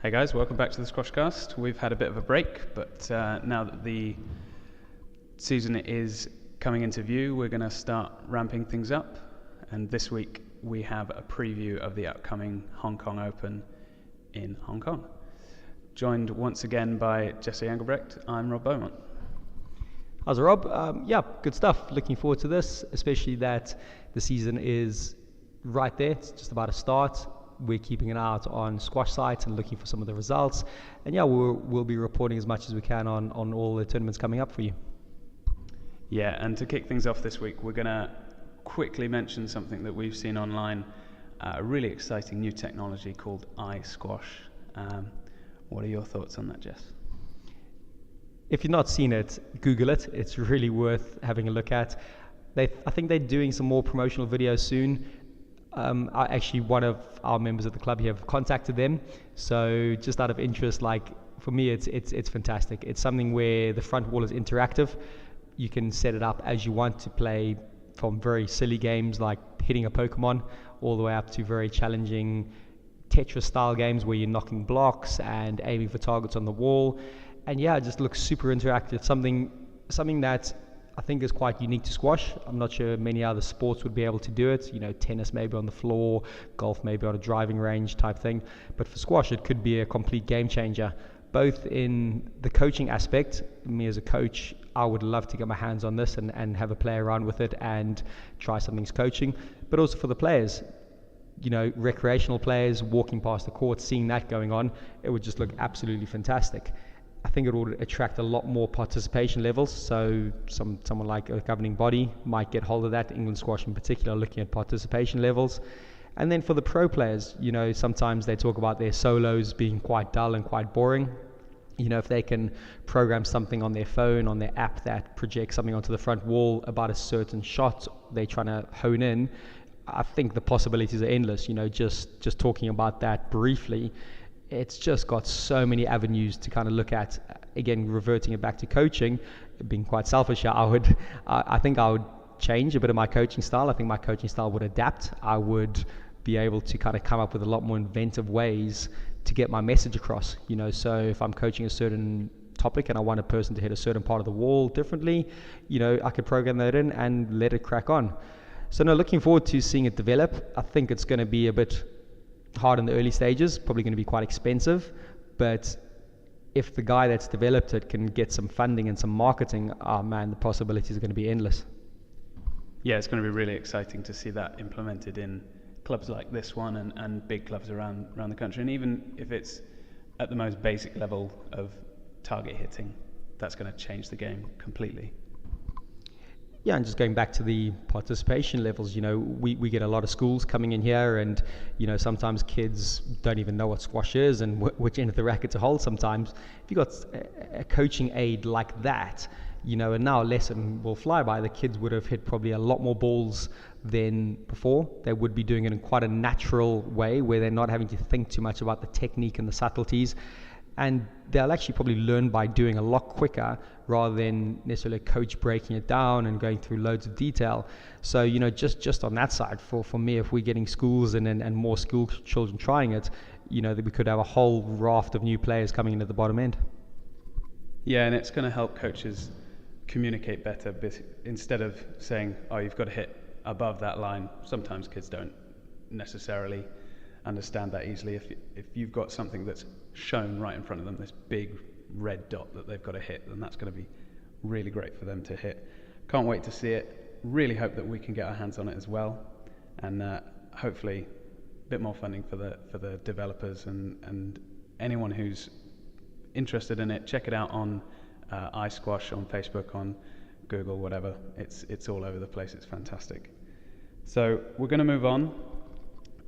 Hey guys, welcome back to the Squashcast. We've had a bit of a break, but now that the season is coming into view, we're going to start ramping things up. And this week we have a preview of the upcoming Hong Kong Open in Hong Kong. Joined once again by Jesse Engelbrecht, I'm Rob Beaumont. How's it, Rob? Good stuff. Looking forward to this, especially that the season is right there. It's just about to start. We're keeping an eye out on squash sites and looking for some of the results. And we'll be reporting as much as we can on all the tournaments coming up for you. Yeah, and to kick things off this week, we're going to quickly mention something that we've seen online, a really exciting new technology called iSquash. What are your thoughts on that, Jess? If you've not seen it, Google it. It's really worth having a look at. I think they're doing some more promotional videos soon. Actually, one of our members of the club here have contacted them. So just out of interest, for me, it's fantastic. It's something where the front wall is interactive. You can set it up as you want to play, from very silly games like hitting a Pokemon all the way up to very challenging Tetris style games where you're knocking blocks and aiming for targets on the wall. And it just looks super interactive. Something that I think is quite unique to squash. I'm not sure many other sports would be able to do it. Tennis maybe on the floor, golf maybe on a driving range type thing. But for squash, it could be a complete game changer, both in the coaching aspect. Me as a coach, I would love to get my hands on this and have a play around with it and try something's coaching. But also for the players, recreational players walking past the court, seeing that going on, it would just look absolutely fantastic. I think it would attract a lot more participation levels. So someone like a governing body might get hold of that, England Squash in particular, looking at participation levels. And then for the pro players, sometimes they talk about their solos being quite dull and quite boring. If they can program something on their phone, on their app that projects something onto the front wall about a certain shot they're trying to hone in, I think the possibilities are endless. Just talking about that briefly, it's just got so many avenues to kind of look at. Again, reverting it back to coaching, being quite selfish, I think I would change a bit of my coaching style. I think my coaching style would adapt. I would be able to kind of come up with a lot more inventive ways to get my message across. So if I'm coaching a certain topic and I want a person to hit a certain part of the wall differently, I could program that in and let it crack on. So looking forward to seeing it develop. I think it's going to be a bit hard in the early stages, probably going to be quite expensive, but if the guy that's developed it can get some funding and some marketing, the possibilities are going to be endless. Yeah, it's going to be really exciting to see that implemented in clubs like this one and big clubs around the country. And even if it's at the most basic level of target hitting, that's going to change the game completely. Yeah, and just going back to the participation levels, we get a lot of schools coming in here, and sometimes kids don't even know what squash is and which end of the racket to hold. Sometimes if you've got a coaching aid like that, and now a lesson will fly by, the kids would have hit probably a lot more balls than before. They would be doing it in quite a natural way where they're not having to think too much about the technique and the subtleties. And they'll actually probably learn by doing a lot quicker rather than necessarily a coach breaking it down and going through loads of detail. So, just on that side, for me, if we're getting schools and more school children trying it, that we could have a whole raft of new players coming in at the bottom end. Yeah, and it's going to help coaches communicate better. Instead of saying, you've got to hit above that line, sometimes kids don't necessarily understand that easily. If you've got something that's shown right in front of them, this big red dot that they've got to hit, then that's going to be really great for them to hit. Can't wait to see it. Really hope that we can get our hands on it as well, and hopefully a bit more funding for the developers and anyone who's interested in it. Check it out on iSquash, on Facebook, on Google, whatever. It's all over the place. It's fantastic. So we're going to move on.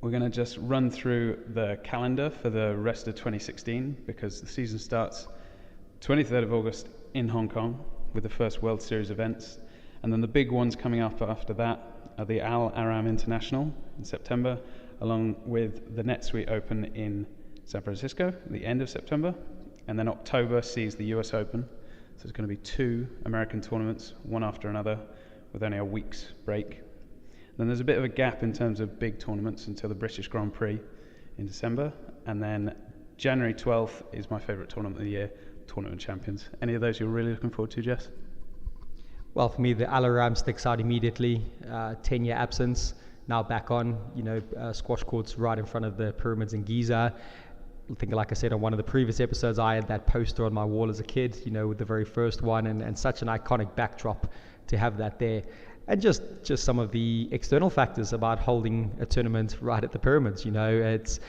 We're going to just run through the calendar for the rest of 2016 because the season starts 23rd of August in Hong Kong with the first World Series events. And then the big ones coming up after that are the Al Aram International in September, along with the NetSuite Open in San Francisco at the end of September. And then October sees the US Open. So it's going to be 2 American tournaments, one after another, with only a week's break. Then there's a bit of a gap in terms of big tournaments until the British Grand Prix in December, and then January 12th is my favourite tournament of the year, Tournament of Champions. Any of those you're really looking forward to, Jess? Well, for me, the Alaram sticks out immediately. 10-year absence, now back on. Squash courts right in front of the pyramids in Giza. I think, like I said on one of the previous episodes, I had that poster on my wall as a kid, with the very first one, and such an iconic backdrop to have that there. And just some of the external factors about holding a tournament right at the pyramids. It's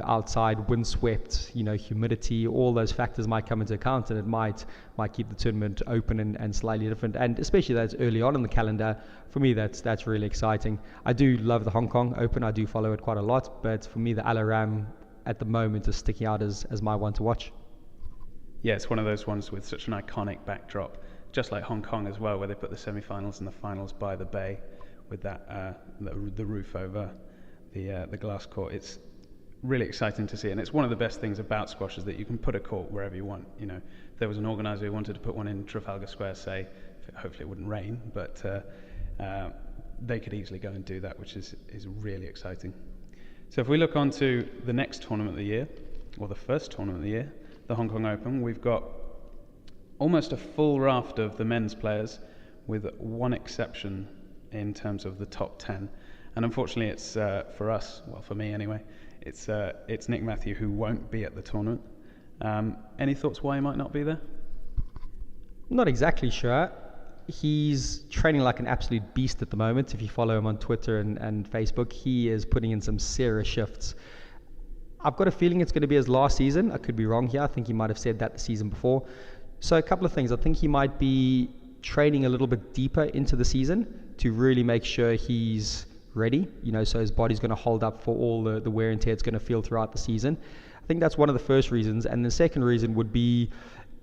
outside, windswept, humidity, all those factors might come into account, and it might keep the tournament open and slightly different. And especially that's early on in the calendar. For me, that's really exciting. I do love the Hong Kong Open. I do follow it quite a lot, but for me, the Alaram at the moment is sticking out as my one to watch. Yeah, it's one of those ones with such an iconic backdrop. Just like Hong Kong as well, where they put the semi-finals and the finals by the bay with that the roof over the glass court. It's really exciting to see, and it's one of the best things about squash is that you can put a court wherever you want. If there was an organizer who wanted to put one in Trafalgar Square, say, hopefully it wouldn't rain, but they could easily go and do that, which is really exciting. So if we look on to the next tournament of the year, or the first tournament of the year, the Hong Kong Open, we've got almost a full raft of the men's players, with one exception in terms of the top 10. And unfortunately, it's for us, well, for me anyway, it's Nick Matthew who won't be at the tournament. Any thoughts why he might not be there? Not exactly sure. He's training like an absolute beast at the moment. If you follow him on Twitter and Facebook, he is putting in some serious shifts. I've got a feeling it's going to be his last season. I could be wrong here. I think he might have said that the season before. So a couple of things. I think he might be training a little bit deeper into the season to really make sure he's ready, so his body's going to hold up for all the wear and tear it's going to feel throughout the season. I think that's one of the first reasons. And the second reason would be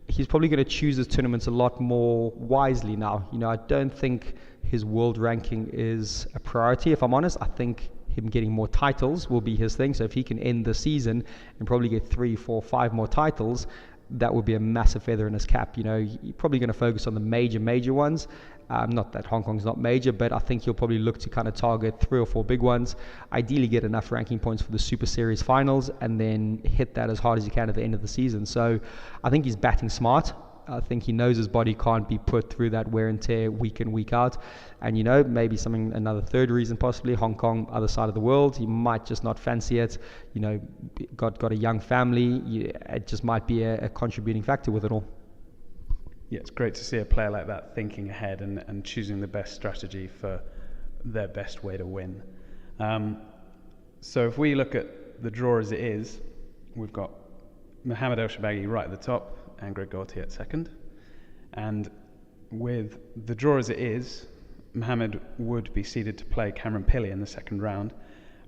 he's probably going to choose his tournaments a lot more wisely now. I don't think his world ranking is a priority, if I'm honest. I think him getting more titles will be his thing. So if he can end the season and probably get 3, 4, 5 more titles, that would be a massive feather in his cap. You're probably going to focus on the major ones. Not that Hong Kong's not major, but I think he'll probably look to kind of target 3 or 4 big ones. Ideally get enough ranking points for the Super Series finals and then hit that as hard as you can at the end of the season. So I think he's batting smart. I think he knows his body can't be put through that wear and tear week in, week out. And, maybe another third reason possibly, Hong Kong, other side of the world, he might just not fancy it. Got a young family. It just might be a contributing factor with it all. Yeah, it's great to see a player like that thinking ahead and choosing the best strategy for their best way to win. So if we look at the draw as it is, we've got Mohamed El Shorbagy right at the top and Greg Gaultier at second. And with the draw as it is, Mohamed would be seeded to play Cameron Pilley in the second round.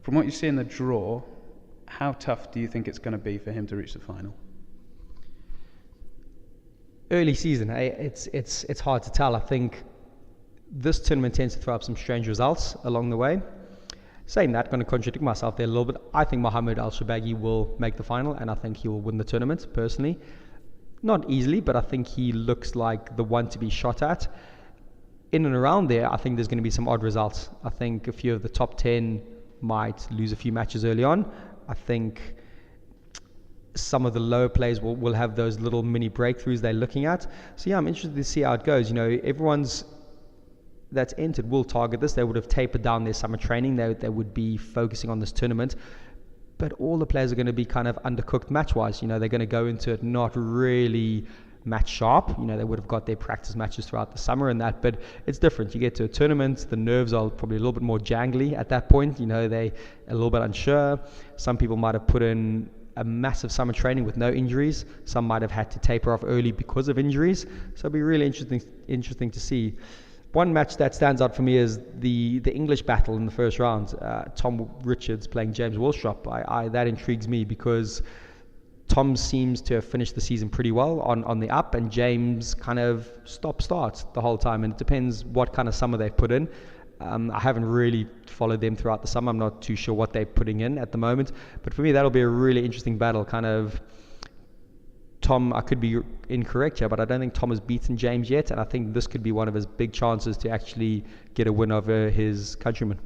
From what you see in the draw, how tough do you think it's going to be for him to reach the final? Early season, it's hard to tell. I think this tournament tends to throw up some strange results along the way. Saying that, I'm going to contradict myself there a little bit. I think Mohamed El Shorbagy will make the final, and I think he will win the tournament, personally. Not easily, but I think he looks like the one to be shot at. In and around there, I think there's going to be some odd results. I think a few of the top 10 might lose a few matches early on. I think some of the lower players will have those little mini breakthroughs they're looking at. So yeah, I'm interested to see how it goes. Everyone's that's entered will target this. They would have tapered down their summer training. They would be focusing on this tournament. But all the players are going to be kind of undercooked match-wise. They're going to go into it not really match sharp. They would have got their practice matches throughout the summer and that, but it's different. You get to a tournament, the nerves are probably a little bit more jangly at that point. They a little bit unsure. Some people might have put in a massive summer training with no injuries. Some might have had to taper off early because of injuries. So it'll be really interesting to see. One match that stands out for me is the English battle in the first round. Tom Richards playing James Willstrop. That intrigues me because Tom seems to have finished the season pretty well on the up, and James kind of stop-starts the whole time. And it depends what kind of summer they've put in. I haven't really followed them throughout the summer. I'm not too sure what they're putting in at the moment. But for me, that'll be a really interesting battle. Kind of Tom, I could be incorrect here, but I don't think Tom has beaten James yet, and I think this could be one of his big chances to actually get a win over his countryman.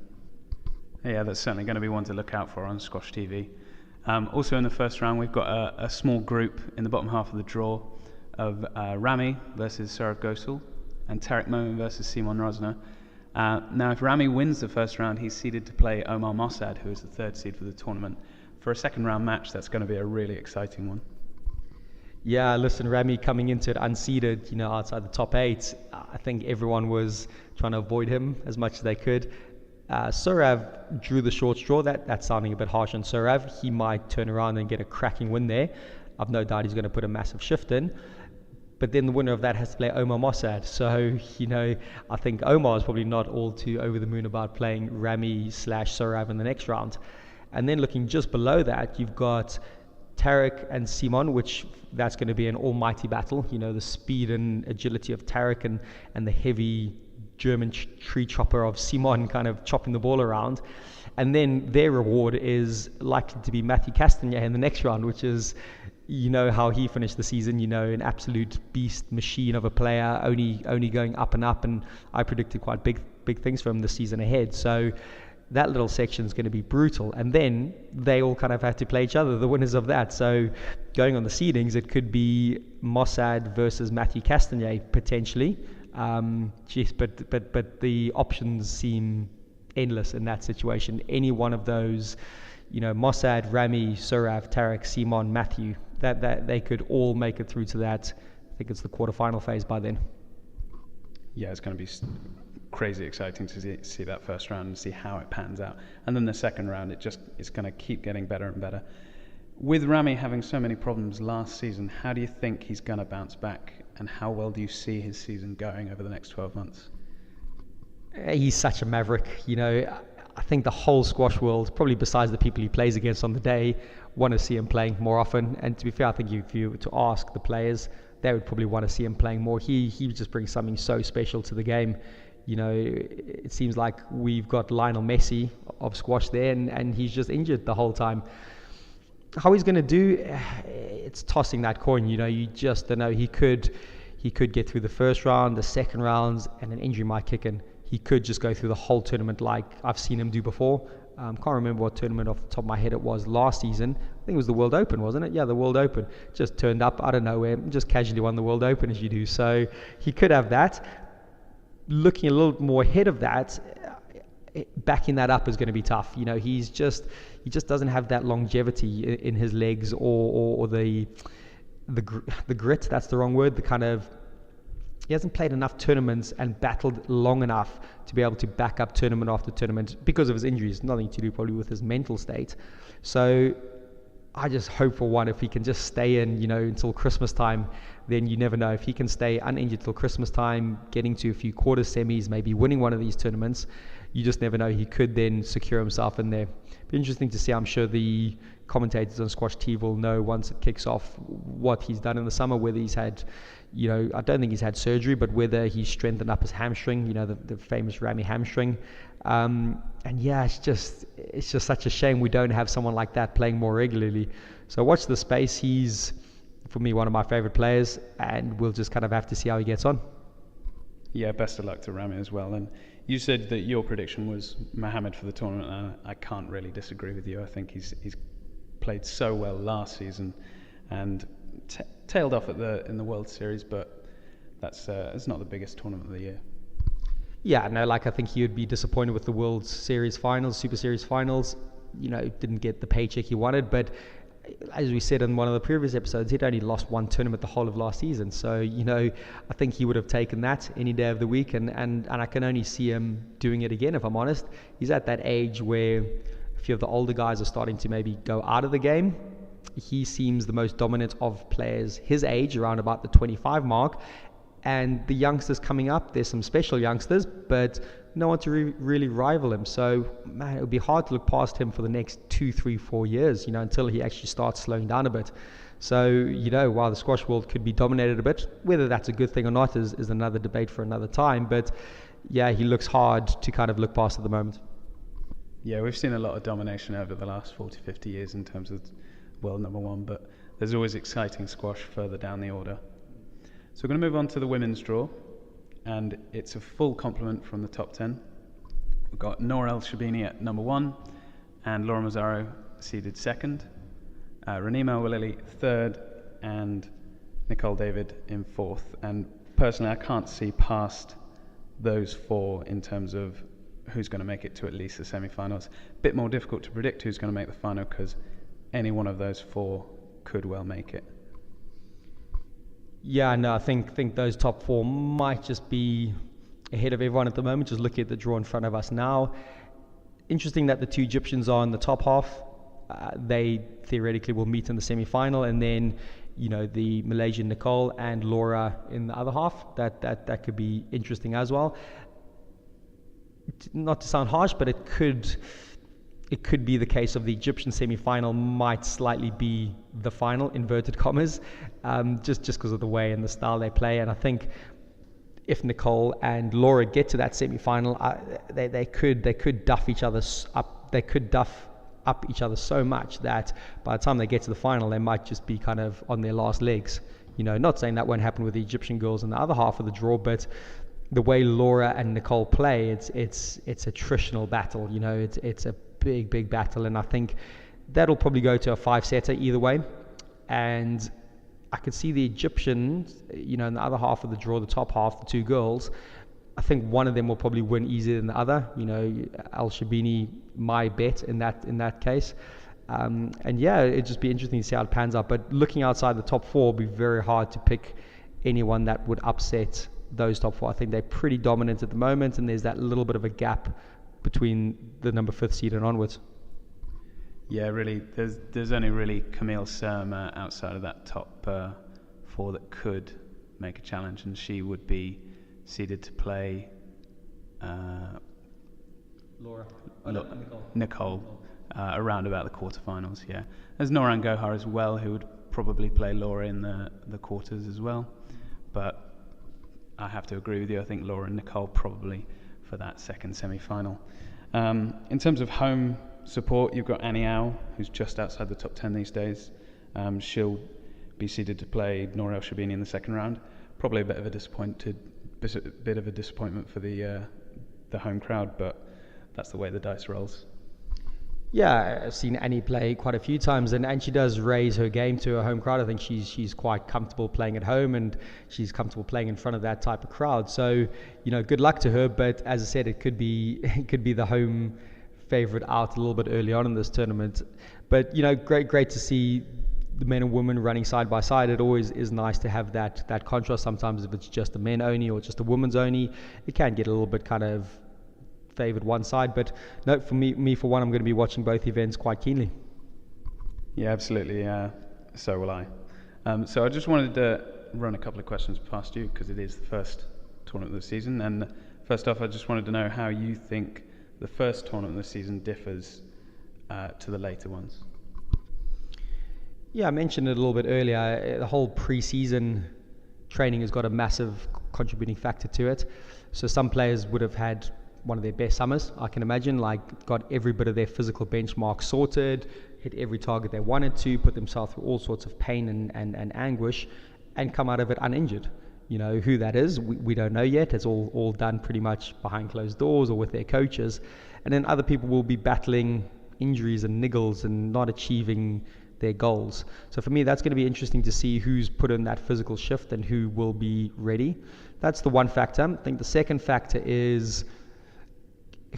Yeah, that's certainly going to be one to look out for on Squash TV. Also in the first round, we've got a small group in the bottom half of the draw of Rami versus Sourav Ghosal and Tarek Momin versus Simon Rosner. Now, if Rami wins the first round, he's seeded to play Omar Mossad, who is the third seed for the tournament. For a second round match, that's going to be a really exciting one. Yeah, listen, Rami coming into it unseeded, outside the top 8, I think everyone was trying to avoid him as much as they could. Sourav drew the short straw. That's sounding a bit harsh on Sourav. He might turn around and get a cracking win there. I've no doubt he's going to put a massive shift in. But then the winner of that has to play Omar Mossad. So, I think Omar is probably not all too over the moon about playing Rami/Sourav in the next round. And then looking just below that, you've got Tarek and Simon, which that's going to be an almighty battle. The speed and agility of Tarek and the heavy German tree chopper of Simon kind of chopping the ball around. And then their reward is likely to be Matthew Castagnet in the next round, which is, how he finished the season, an absolute beast machine of a player, only going up and up. And I predicted quite big things from the season ahead. So that little section is going to be brutal. And then they all kind of have to play each other, the winners of that. So going on the seedings, it could be Mossad versus Matthew Castagnet potentially. But the options seem endless in that situation. Any one of those, Mossad, Rami, Sourav, Tarek, Simon, Matthew, that they could all make it through to that. I think it's the quarterfinal phase by then. Yeah, it's going to be crazy exciting to see that first round and see how it pans out. And then the second round, it's going to keep getting better and better. With Rami having so many problems last season, how do you think he's going to bounce back, and how well do you see his season going over the next 12 months? He's such a maverick. I think the whole squash world, probably besides the people he plays against on the day, want to see him playing more often. And to be fair, I think if you were to ask the players, they would probably want to see him playing more. He just brings something so special to the game. It seems like we've got Lionel Messi of squash there, and he's just injured the whole time. How he's going to do, it's tossing that coin. You just don't know. He could get through the first round, the second rounds, and an injury might kick in. He could just go through the whole tournament like I've seen him do before. Can't remember what tournament off the top of my head it was last season. I think it was the World Open, wasn't it? Yeah, the World Open. Just turned up out of nowhere, just casually won the World Open as you do. So he could have that. Looking a little more ahead of that, backing that up is going to be tough. He just doesn't have that longevity in his legs or the grit. That's the wrong word. He hasn't played enough tournaments and battled long enough to be able to back up tournament after tournament because of his injuries. Nothing to do probably with his mental state. So I just hope for one, if he can just stay in, until Christmas time, then you never know. If he can stay uninjured till Christmas time, getting to a few quarter semis, maybe winning one of these tournaments, you just never know. He could then secure himself in there. Be interesting to see. I'm sure the commentators on Squash TV will know once it kicks off what he's done in the summer, whether he's had, I don't think he's had surgery, but whether he's strengthened up his hamstring, the famous Rami hamstring. And yeah, it's just such a shame we don't have someone like that playing more regularly. So watch the space. He's, for me, one of my favorite players, and we'll just kind of have to see how he gets on. Yeah, best of luck to Rami as well. And you said that your prediction was Mohammed for the tournament, and I can't really disagree with you. I think he's played so well last season and tailed off in the World Series, but that's it's not the biggest tournament of the year. Yeah, no, I think he would be disappointed with the World Series finals, Super Series finals. Didn't get the paycheck he wanted, but as we said in one of the previous episodes, he'd only lost one tournament the whole of last season. So, I think he would have taken that any day of the week, and I can only see him doing it again, if I'm honest. He's at that age where a few of the older guys are starting to maybe go out of the game. He seems the most dominant of players his age, around about the 25 mark. And the youngsters coming up, there's some special youngsters, but no one to really rival him. So, man, it would be hard to look past him for the next 2, 3, 4 years, until he actually starts slowing down a bit. So, while the squash world could be dominated a bit, whether that's a good thing or not is another debate for another time. But, yeah, he looks hard to kind of look past at the moment. Yeah, we've seen a lot of domination over the last 40, 50 years in terms of world number one, but there's always exciting squash further down the order. So we're going to move on to the women's draw, and it's a full complement from the top 10. We've got Nour El Shabini at number 1, and Laura Mazzaro seeded second. Renee Willily third, and Nicole David in fourth. And personally, I can't see past those four in terms of who's going to make it to at least the semi-finals. A bit more difficult to predict who's going to make the final because any one of those four could well make it. Yeah, no, I think those top four might just be ahead of everyone at the moment. Just looking at the draw in front of us now. Interesting that the two Egyptians are in the top half. They theoretically will meet in the semi-final, and then the Malaysian Nicole and Laura in the other half. That could be interesting as well. Not to sound harsh, but it could be the case of the Egyptian semi-final might slightly be the final, inverted commas, just because of the way and the style they play. And I think if Nicole and Laura get to that semi-final, they could duff each other up. They could duff up each other so much that by the time they get to the final, they might just be kind of on their last legs. Not saying that won't happen with the Egyptian girls in the other half of the draw, but the way Laura and Nicole play, it's attritional battle. It's a big battle, and I think that'll probably go to a 5-setter either way. And I could see the Egyptians, in the other half of the draw, the top half, the two girls, I think one of them will probably win easier than the other. Al Shabini, my bet in that case. And yeah, it'd just be interesting to see how it pans out. But looking outside the top four, it'll be very hard to pick anyone that would upset those top four. I think they're pretty dominant at the moment, and there's that little bit of a gap between the number 5th seed and onwards. Yeah, really, there's only really Camille Surma outside of that top four that could make a challenge, and she would be seeded to play Nicole around about the quarterfinals. Yeah, there's Noran Gohar as well, who would probably play Laura in the quarters as well, but I have to agree with you. I think Laura and Nicole probably for that second semi-final. In terms of home support, you've got Annie Au, who's just outside the top 10 these days. She'll be seeded to play Nour El Shabini in the second round. Probably a bit of a disappointment for the home crowd, but that's the way the dice rolls. Yeah, I've seen Annie play quite a few times, and she does raise her game to her home crowd. I think she's quite comfortable playing at home, and she's comfortable playing in front of that type of crowd. So, good luck to her. But as I said, it could be the home favourite out a little bit early on in this tournament. But great to see the men and women running side by side. It always is nice to have that contrast. Sometimes if it's just a men only or just a women's only, it can get a little bit kind of favoured one side. But no, for me for one, I'm going to be watching both events quite keenly. Yeah, absolutely. So will I. So I just wanted to run a couple of questions past you because it is the first tournament of the season. And first off, I just wanted to know how you think the first tournament of the season differs to the later ones. Yeah, I mentioned it a little bit earlier. The whole pre-season training has got a massive contributing factor to it. So some players would have had one of their best summers, I can imagine, like got every bit of their physical benchmark sorted, hit every target they wanted to, put themselves through all sorts of pain and anguish, and come out of it uninjured. Who that is, we don't know yet. It's all done pretty much behind closed doors or with their coaches. And then other people will be battling injuries and niggles and not achieving their goals. So for me, that's going to be interesting to see who's put in that physical shift and who will be ready. That's the one factor. I think the second factor is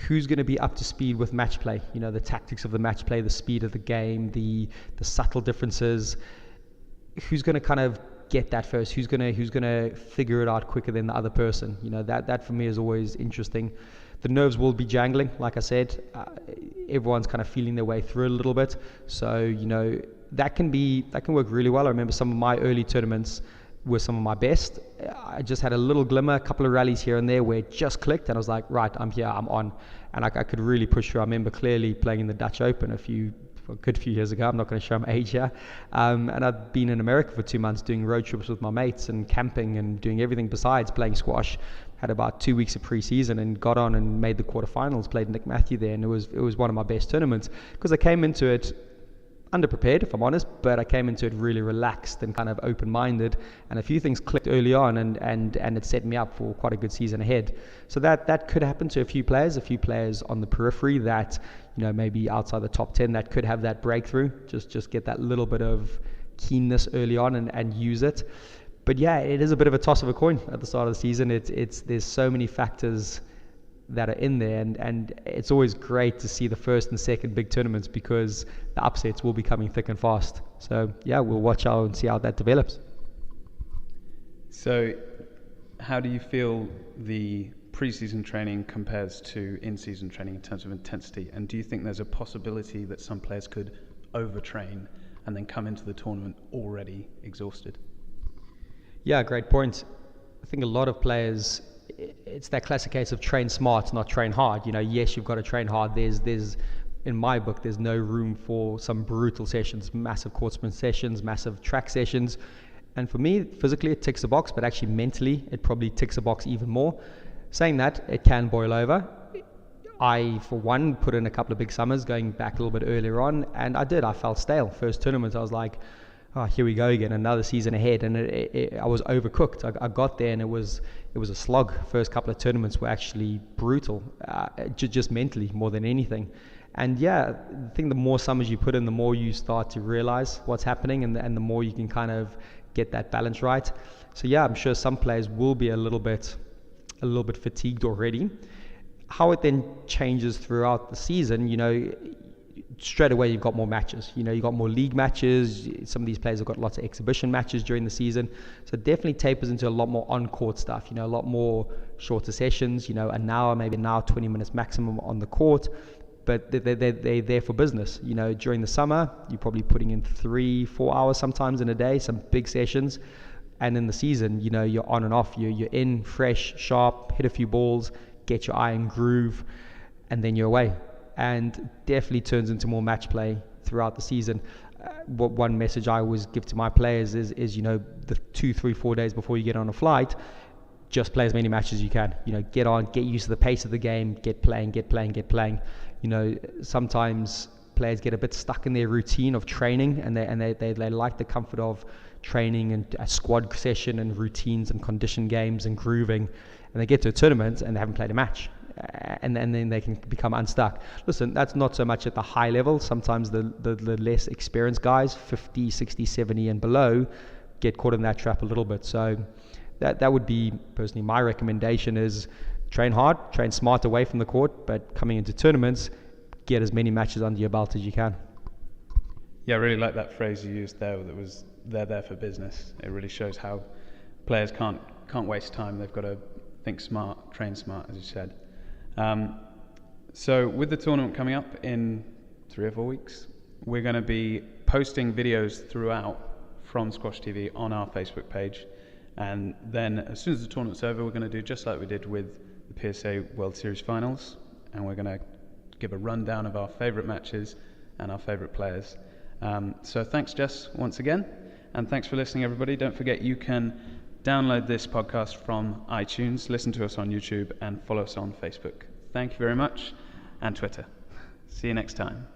who's going to be up to speed with match play. The tactics of the match play, the speed of the game, the subtle differences. Who's going to kind of get that first? Who's going to figure it out quicker than the other person? That for me is always interesting. The nerves will be jangling, like I said. Everyone's kind of feeling their way through it a little bit. So that can work really well. I remember some of my early tournaments were some of my best. I just had a little glimmer, a couple of rallies here and there where it just clicked, and I was like, right, I'm here, I'm on, and I could really push through. I remember clearly playing in the Dutch Open a good few years ago. I'm not going to show my age here. And I'd been in America for 2 months doing road trips with my mates and camping and doing everything besides playing squash. Had about 2 weeks of pre-season and got on and made the quarterfinals, played Nick Matthew there, and it was one of my best tournaments because I came into it underprepared, if I'm honest, but I came into it really relaxed and kind of open-minded, and a few things clicked early on, and it set me up for quite a good season ahead. So that could happen to a few players on the periphery that, maybe outside the top 10 that could have that breakthrough, just get that little bit of keenness early on and use it. But yeah, it is a bit of a toss of a coin at the start of the season. There's so many factors that are in there, and it's always great to see the first and second big tournaments, because the upsets will be coming thick and fast. So yeah, we'll watch out and see how that develops. So how do you feel the pre-season training compares to in-season training in terms of intensity, and do you think there's a possibility that some players could overtrain and then come into the tournament already exhausted? Yeah, great point. I think a lot of players, it's that classic case of train smart, not train hard. Yes, you've got to train hard. There's in my book, there's no room for some brutal sessions, massive court sprint sessions, massive track sessions. And for me, physically it ticks a box, but actually mentally it probably ticks a box even more. Saying that, it can boil over. I, for one, put in a couple of big summers going back a little bit earlier on, and I felt stale. First tournament, I was like, oh, here we go again, another season ahead, and I was overcooked. I got there and it was a slog. First couple of tournaments were actually brutal, just mentally more than anything. And yeah, I think the more summers you put in, the more you start to realize what's happening, and the more you can kind of get that balance right. So yeah, I'm sure some players will be a little bit fatigued already. How it then changes throughout the season, straight away you've got more matches. You've got more league matches. Some of these players have got lots of exhibition matches during the season. So it definitely tapers into a lot more on-court stuff, a lot more shorter sessions, an hour, maybe an hour, 20 minutes maximum on the court. But they're there for business. During the summer, you're probably putting in 3-4 hours sometimes in a day, some big sessions. And in the season, you're on and off. You're in, fresh, sharp, hit a few balls, get your eye in groove, and then you're away. And definitely turns into more match play throughout the season. What one message I always give to my players is the 2, 3, 4 days before you get on a flight, just play as many matches as you can. Get on, get used to the pace of the game, get playing. Sometimes players get a bit stuck in their routine of training, and they like the comfort of training and a squad session and routines and condition games and grooving, and they get to a tournament and they haven't played a match. And then they can become unstuck. Listen, that's not so much at the high level. Sometimes the less experienced guys, 50, 60, 70 and below, get caught in that trap a little bit. So that would be personally my recommendation is train hard, train smart away from the court, but coming into tournaments, get as many matches under your belt as you can. Yeah, I really like that phrase you used there, that was they're there for business. It really shows how players can't waste time. They've got to think smart, train smart, as you said. So with the tournament coming up in 3 or 4 weeks, we're going to be posting videos throughout from Squash TV on our Facebook page, and then as soon as the tournament's over, we're going to do just like we did with the PSA World Series Finals, and we're going to give a rundown of our favourite matches and our favourite players. So thanks, Jess, once again, and thanks for listening, everybody. Don't forget you can download this podcast from iTunes, listen to us on YouTube, and follow us on Facebook. Thank you very much, and Twitter. See you next time.